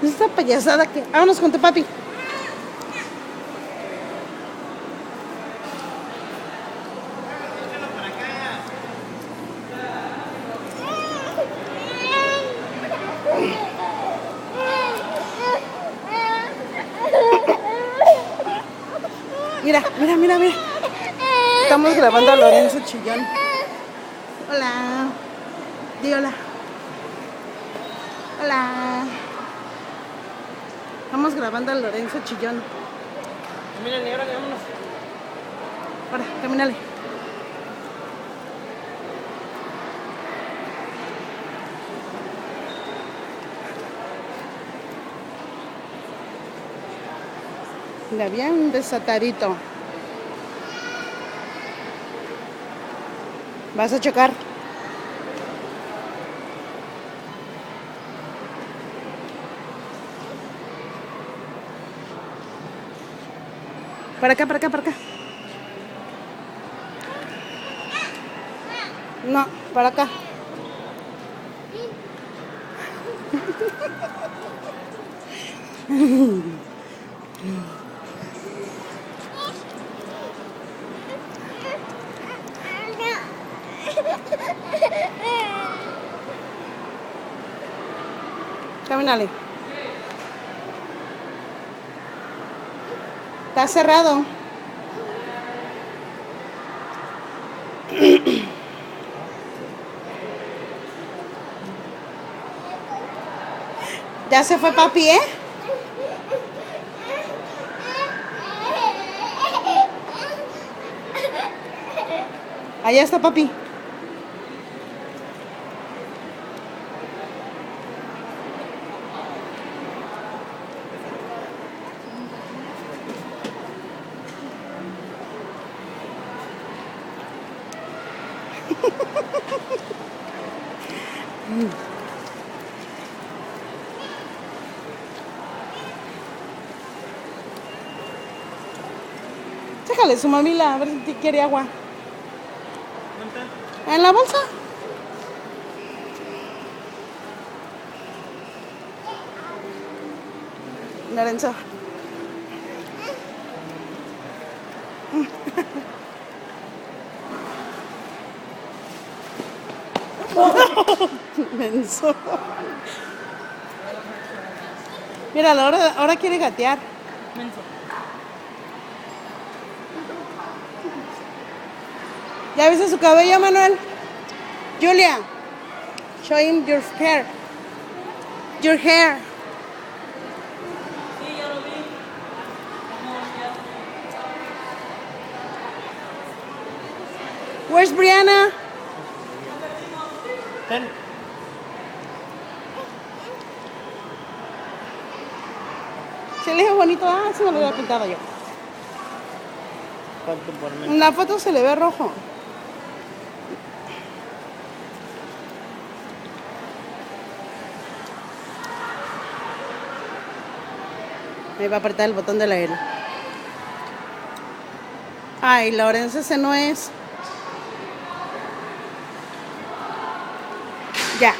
Esta payasada que... Vámonos con tu papi. Mira, mira, mira, mira. Estamos grabando a Lorenzo Chillón. Hola. Di hola. Hola. Estamos grabando a Lorenzo Chillón. Camínale, ahora vámonos. Ahora, camínale. Mira, bien desatadito. Vas a chocar. Para acá, para acá, para acá. No, para acá. Camínale. Está cerrado. Ya se fue papi, ¿eh? Allá está papi. Sácale su mamila, a ver si quiere agua. ¿Dónde? ¿En la bolsa? Lorenzo. Menso. Mira, ahora quiere gatear. Menso. ¿Ya viste su cabello, Manuel? Julia, show him your hair. Your hair. Sí, ya lo vi. Where's Brianna? Ten. Se le ve bonito. Ah, se me lo había pintado yo. ¿Cuánto por mes? En la foto se le ve rojo. Ahí va a apretar el botón del aire. Ay, Lorenzo, ese no es. Ya.